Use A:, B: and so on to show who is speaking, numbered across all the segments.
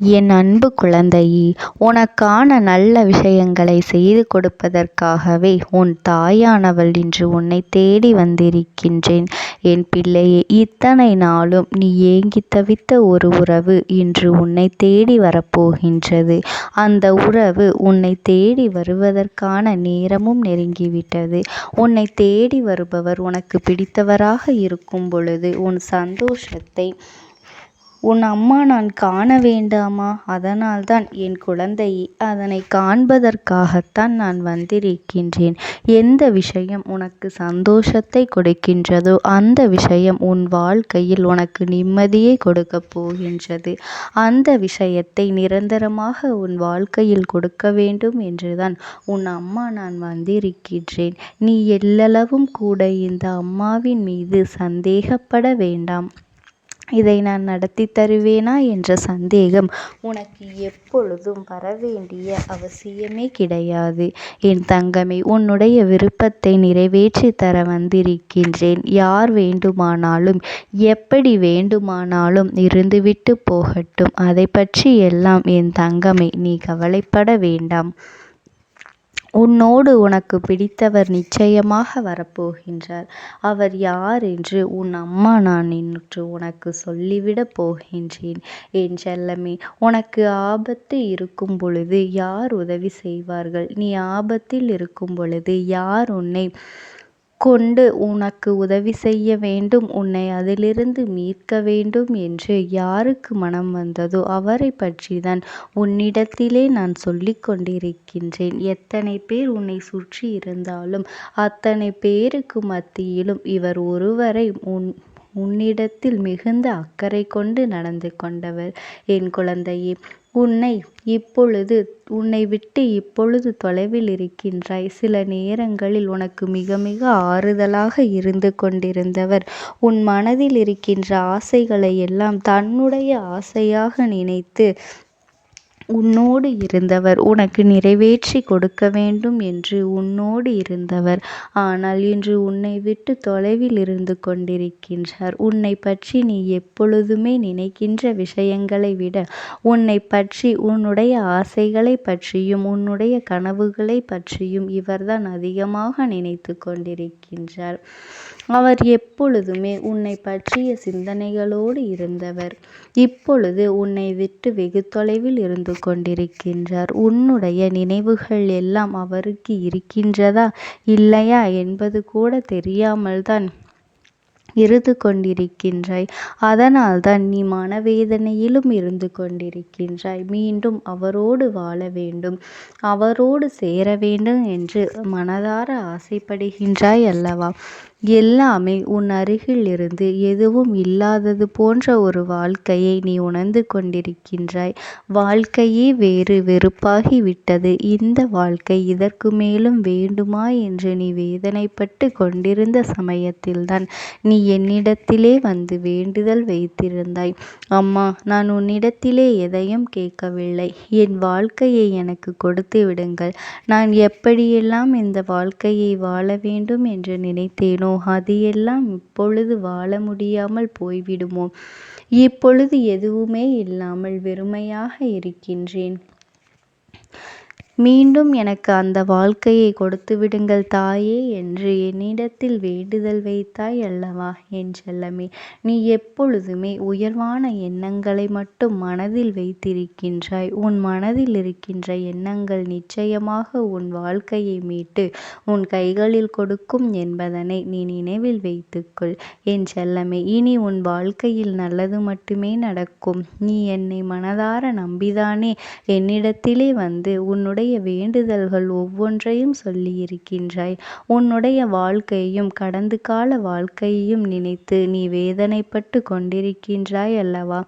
A: என் அன்பு குழந்தையே, உனக்கான நல்ல விஷயங்களை செய்து கொடுப்பதற்காகவே உன் தாயானவள் இன்று உன்னை தேடி வந்திருக்கின்றேன். என் பிள்ளையே, இத்தனை நாளும் நீ ஏங்கித் தவித்த ஒரு உறவு இன்று உன்னை தேடி வரப்போகின்றது. அந்த உறவு உன்னை தேடி வருவதற்கான நேரமும் நெருங்கிவிட்டது. உன்னை தேடி வருபவர் உனக்கு பிடித்தவராக இருக்கும் பொழுது உன் சந்தோஷத்தை உன் அம்மா நான் காண வேண்டாமா? அதனால்தான் என் குழந்தையே, அதனை காண்பதற்காகத்தான் நான் வந்திருக்கின்றேன். எந்த விஷயம் உனக்கு சந்தோஷத்தை கொடுக்கின்றதோ அந்த விஷயம் உன் வாழ்க்கையில் உனக்கு நிம்மதியை கொடுக்கப் போகின்றது. அந்த விஷயத்தை நிரந்தரமாக உன் வாழ்க்கையில் கொடுக்க வேண்டும் என்றுதான் உன் அம்மா நான் வந்திருக்கின்றேன். நீ எல்லளவும் கூட இந்த அம்மாவின் மீது சந்தேகப்பட வேண்டாம். இதை நான் நடத்தி தருவேனா என்ற சந்தேகம் உனக்கு எப்பொழுதும் வரவேண்டிய அவசியமே கிடையாது. என் தங்கமே, உன்னுடைய விருப்பத்தை நிறைவேற்றி தர வந்திருக்கின்றேன். யார் வேண்டுமானாலும் எப்படி வேண்டுமானாலும் இருந்துவிட்டு போகட்டும். அதை பற்றி எல்லாம் என் தங்கமே நீ கவலைப்பட வேண்டாம். உன்னோடு உனக்கு பிடித்தவர் நிச்சயமாக வரப்போகின்றார். அவர் யார் என்று உன் அம்மா நான் இன்று உனக்கு சொல்லிவிடப் போகின்றேன். என் செல்லமே, உனக்கு ஆபத்து இருக்கும் பொழுது யார் உதவி செய்வார்கள்? நீ ஆபத்தில் இருக்கும் பொழுது யார் உன்னை கொண்டு உனக்கு உதவி செய்ய வேண்டும், உன்னை அதிலிருந்து மீட்க வேண்டும் என்று யாருக்கு மனம் வந்ததோ அவரை பற்றிதான் உன்னிடத்திலே நான் சொல்லிக் கொண்டிருக்கின்றேன். எத்தனை பேர் உன்னை சுற்றி இருந்தாலும் அத்தனை பேருக்கு மத்தியிலும் இவர் ஒருவரை உன்னிடத்தில் மிகுந்த அக்கறை கொண்டு நடந்து கொண்டவர். என் குழந்தையே, உன்னை விட்டு இப்பொழுது தொலைவில் இருக்கின்றாய். சில நேரங்களில் உனக்கு மிக மிக ஆறுதலாக இருந்து கொண்டிருந்தவர் உன் மனதில் இருக்கின்ற ஆசைகளை எல்லாம் தன்னுடைய ஆசையாக நினைத்து உன்னோடு இருந்தவர், உனக்கு நிறைவேற்றி கொடுக்க வேண்டும் என்று உன்னோடு இருந்தவர். ஆனால் இன்று உன்னை விட்டு தொலைவில் இருந்து கொண்டிருக்கின்றார். உன்னை பற்றி நீ எப்பொழுதுமே நினைக்கின்ற விஷயங்களை விட உன்னை பற்றி, உன்னுடைய ஆசைகளை பற்றியும் உன்னுடைய கனவுகளை பற்றியும் இவர்தான் அதிகமாக நினைத்து கொண்டிருக்கின்றார். அவர் எப்பொழுதுமே உன்னை பற்றிய சிந்தனைகளோடு இருந்தவர் இப்பொழுது உன்னை விட்டு வெகு தொலைவில் இருந்து கொண்டிருக்கின்றார். உன்னுடைய நினைவுகள் எல்லாம் அவருக்கு இருக்கின்றதா இல்லையா என்பது கூட தெரியாமல் தான் இருந்து கொண்டிருக்கின்றாய். அதனால்தான் நீ மனவேதனையிலும் இருந்து கொண்டிருக்கின்றாய். மீண்டும் அவரோடு வாழ வேண்டும், அவரோடு சேர வேண்டும் என்று மனதார ஆசைப்படுகின்றாய் அல்லவா? எல்லாமே உன் அருகில் இருந்து எதுவும் இல்லாதது போன்ற ஒரு வாழ்க்கையை நீ உணர்ந்து கொண்டிருக்கின்றாய். வாழ்க்கையே வேறு வெறுப்பாகி விட்டது. இந்த வாழ்க்கை இதற்கு மேலும் வேண்டுமா என்று நீ வேதனைப்பட்டு கொண்டிருந்த சமயத்தில்தான் நீ என்னிடத்திலே வந்து வேண்டுதல் வைத்திருந்தாய். அம்மா, நான் உன்னிடத்திலே எதையும் கேட்கவில்லை. என் வாழ்க்கையை எனக்கு கொடுத்து விடுங்கள். நான் எப்படியெல்லாம் இந்த வாழ்க்கையை வாழ வேண்டும் என்று நினைத்தேனோ அது எல்லாம் இப்பொழுது வாழ முடியாமல் போய்விடுமோ? இப்பொழுது எதுவுமே இல்லாமல் வெறுமையாக இருக்கின்றேன். மீண்டும் எனக்கு அந்த வாழ்க்கையை கொடுத்து விடுங்கள் தாயே என்று என்னிடத்தில் வேண்டுதல் வைத்தாய் அல்லவா? என் செல்லமே, நீ எப்பொழுதுமே உயர்வான எண்ணங்களை மட்டும் மனதில் வைத்திருக்கின்றாய். உன் மனதில் இருக்கின்ற எண்ணங்கள் நிச்சயமாக உன் வாழ்க்கையை மீட்டு உன் கைகளில் கொடுக்கும் என்பதனை நீ நினைவில் வைத்துக்கொள். என் செல்லமே, இனி உன் வாழ்க்கையில் நல்லது மட்டுமே நடக்கும். நீ என்னை மனதார நம்பிதானே என்னிடத்திலே வந்து உன்னுடைய வேண்டுதல்கள் ஒவ்வொன்றையும் சொல்லியிருக்கின்றாய். உன்னுடைய வாழ்க்கையையும் கடந்த கால வாழ்க்கையையும் நினைத்து நீ வேதனைப்பட்டு கொண்டிருக்கின்றாய் அல்லவா?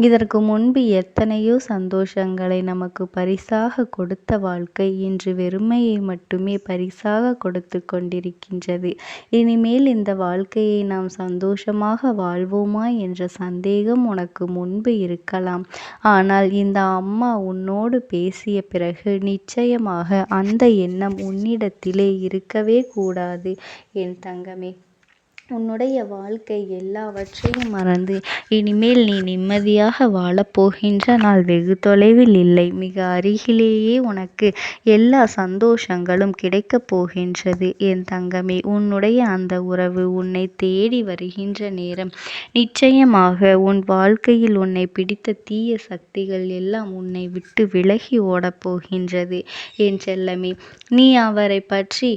A: இதற்கு முன்பு எத்தனையோ சந்தோஷங்களை நமக்கு பரிசாக கொடுத்த வாழ்க்கை இன்று வெறுமையை மட்டுமே பரிசாக கொடுத்து கொண்டிருக்கின்றது. இனிமேல் இந்த வாழ்க்கையை நாம் சந்தோஷமாக வாழ்வோமா என்ற சந்தேகம் உனக்கு முன்பு இருக்கலாம். ஆனால் இந்த அம்மா உன்னோடு பேசிய பிறகு நிச்சயமாக அந்த எண்ணம் உன்னிடத்திலே இருக்கவே கூடாது. என் தங்கமே, உன்னுடைய வாழ்க்கை எல்லாவற்றையும் மறந்து இனிமேல் நீ நிம்மதியாக வாழப்போகின்ற நாள் வெகு தொலைவில் இல்லை, மிக அருகிலேயே உனக்கு எல்லா சந்தோஷங்களும் கிடைக்கப் போகின்றது. என் தங்கமே, உன்னுடைய அந்த உறவு உன்னை தேடி வருகின்ற நேரம் நிச்சயமாக உன் வாழ்க்கையில் உன்னை பிடித்த தீய சக்திகள் எல்லாம் உன்னை விட்டு விலகி ஓடப் போகின்றது. என் செல்லமே, நீ அவரை பற்றி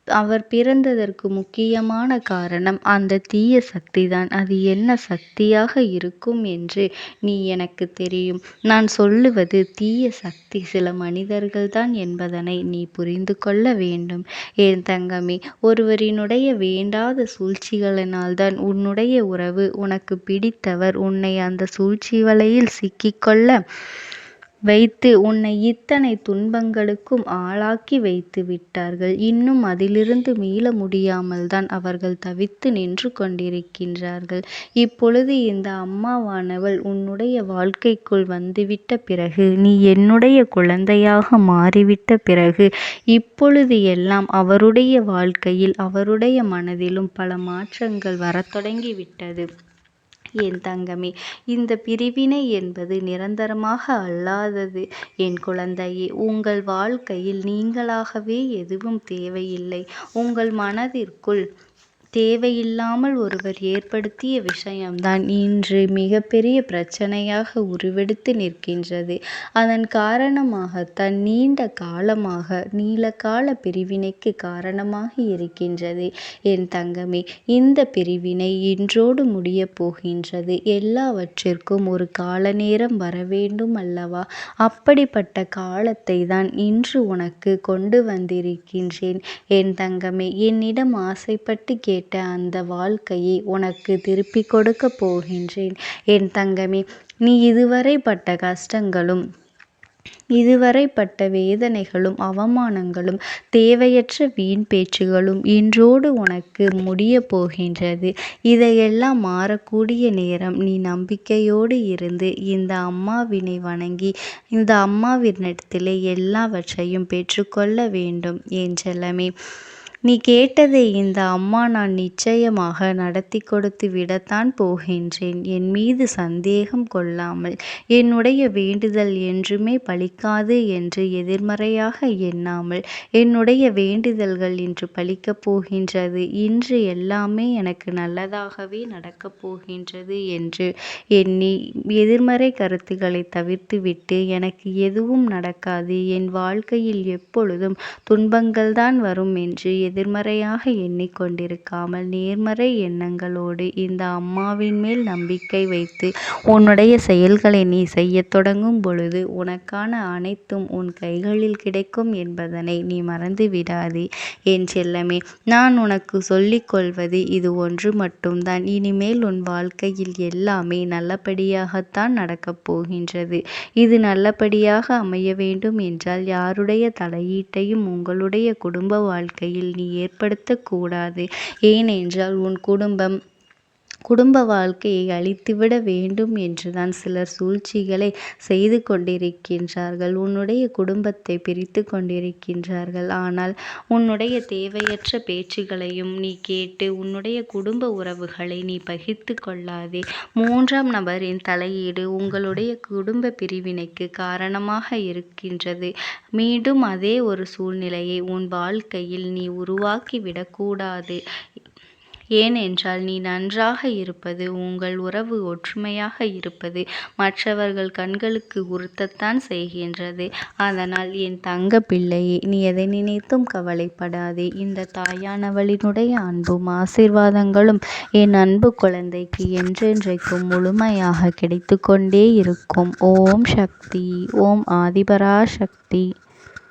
A: அவர் பிறந்ததற்கு முக்கியமான காரணம் அந்த தீய சக்திதான். அது என்ன சக்தியாக இருக்கும் என்று நீ எனக்கு தெரியும். நான் சொல்லுவது தீய சக்தி சில மனிதர்கள்தான் என்பதனை நீ புரிந்து கொள்ள வேண்டும். என் தங்கமே, ஒருவரினுடைய வேண்டாத சூழ்ச்சிகளினால்தான் உன்னுடைய உறவு உனக்கு பிடித்தவர் உன்னை அந்த சூழ்ச்சி வலையில் சிக்கிக்கொள்ள வைத்து உன்னை இத்தனை துன்பங்களுக்கும் ஆளாக்கி வைத்து விட்டார்கள். இன்னும் அதிலிருந்து மீள முடியாமல் தான் அவர்கள் தவித்து நின்று கொண்டிருக்கின்றார்கள். இப்பொழுது இந்த அம்மாவானவள் உன்னுடைய வாழ்க்கைக்குள் வந்துவிட்ட பிறகு, நீ என்னுடைய குழந்தையாக மாறிவிட்ட பிறகு, இப்பொழுது எல்லாம் அவருடைய வாழ்க்கையில் அவருடைய மனதிலும் பல மாற்றங்கள் வரத் தொடங்கிவிட்டது. என் தங்கமே, இந்த பிரிவினை என்பது நிரந்தரமாக அல்லாதது. என் குழந்தையே, உங்கள் வாழ்க்கையில் நீங்களாகவே எதுவும் தேவையில்லை. உங்கள் மனதிற்குள் தேவையில்லாமல் ஒருவர் ஏற்படுத்திய விஷயம்தான் இன்று மிகப்பெரிய பிரச்சனையாக உருவெடுத்து நிற்கின்றது. அதன் காரணமாகத்தான் நீண்ட காலமாக நீலகால பிரிவினைக்கு காரணமாக இருக்கின்றது. என் தங்கமே, இந்த பிரிவினை இன்றோடு முடியப் போகின்றது. எல்லாவற்றிற்கும் ஒரு கால நேரம் வரவேண்டும் அல்லவா? அப்படிப்பட்ட காலத்தை தான் இன்று உனக்கு கொண்டு வந்திருக்கின்றேன். என் தங்கமே, என்னிடம் ஆசைப்பட்டு கேட்ட அந்த வாழ்க்கையை உனக்கு திருப்பி கொடுக்க போகின்றேன். என் தங்கமே, நீ இதுவரை பட்ட கஷ்டங்களும் இதுவரை பட்ட வேதனைகளும் அவமானங்களும் தேவையற்ற வீண் பேச்சுகளும் இன்றோடு உனக்கு முடிய போகின்றது. இதையெல்லாம் மாறக்கூடிய நேரம். நீ நம்பிக்கையோடு இருந்து இந்த அம்மாவினை வணங்கி இந்த அம்மாவினிடத்திலே எல்லாவற்றையும் பெற்றுக்கொள்ள வேண்டும். என் செல்லமே, நீ கேட்டதை இந்த அம்மா நான் நிச்சயமாக நடத்தி கொடுத்து விடத்தான் போகின்றேன். என் மீது சந்தேகம் கொள்ளாமல், என்னுடைய வேண்டுதல் என்றுமே பலிக்காது என்று எதிர்மறையாக எண்ணாமல், என்னுடைய வேண்டுதல்கள் இன்று பலிக்கப் போகின்றது, இன்று எல்லாமே எனக்கு நல்லதாகவே நடக்கப் போகின்றது என்று எண்ணி எதிர்மறை கருத்துக்களை தவிர்த்துவிட்டு, எனக்கு எதுவும் நடக்காது, என் வாழ்க்கையில் எப்பொழுதும் துன்பங்கள்தான் வரும் என்று எதிர்மறையாக எண்ணிக்கொண்டிருக்காமல் நேர்மறை எண்ணங்களோடு இந்த அம்மாவின் மேல் நம்பிக்கை வைத்து உன்னுடைய செயல்களை நீ செய்யத் தொடங்கும் பொழுது உனக்கான அனைத்தும் உன் கைகளில் கிடைக்கும் என்பதனை நீ மறந்து விடாதே. என் செல்லமே, நான் உனக்கு சொல்லிக் கொள்வது இது ஒன்று மட்டும்தான். இனிமேல் உன் வாழ்க்கையில் எல்லாமே நல்லபடியாகத்தான் நடக்கப் போகின்றது. இது நல்லபடியாக அமைய வேண்டும் என்றால் யாருடைய தலையீட்டையும் உங்களுடைய குடும்ப வாழ்க்கையில் நீ ஏற்படுத்தக்கூடாது. ஏனென்றால் உன் குடும்ப வாழ்க்கையை அழித்துவிட வேண்டும் என்றுதான் சிலர் சூழ்ச்சிகளை செய்து கொண்டிருக்கின்றார்கள். உன்னுடைய குடும்பத்தை பிரித்து கொண்டிருக்கின்றார்கள். ஆனால் உன்னுடைய தேவையற்ற பேச்சுகளையும் நீ கேட்டு உன்னுடைய குடும்ப உறவுகளை நீ பகிர்ந்து கொள்ளாதே. மூன்றாம் நபரின் தலையீடு உங்களுடைய குடும்ப பிரிவினைக்கு காரணமாக இருக்கின்றது. மீண்டும் அதே ஒரு சூழ்நிலையை உன் வாழ்க்கையில் நீ உருவாக்கி விடக்கூடாது. ஏனென்றால் நீ நன்றாக இருப்பது, உங்கள் உறவு ஒற்றுமையாக இருப்பது மற்றவர்கள் கண்களுக்கு உறுத்தத்தான் செய்கின்றது. அதனால் என் தங்க பிள்ளையே, நீ எதை நினைத்தும் கவலைப்படாதே. இந்த தாயானவளினுடைய அன்பும் ஆசீர்வாதங்களும் என் அன்பு குழந்தைக்கு என்றென்றைக்கும் முழுமையாக கிடைத்து கொண்டே இருக்கும். ஓம் சக்தி. ஓம் ஆதிபராசக்தி.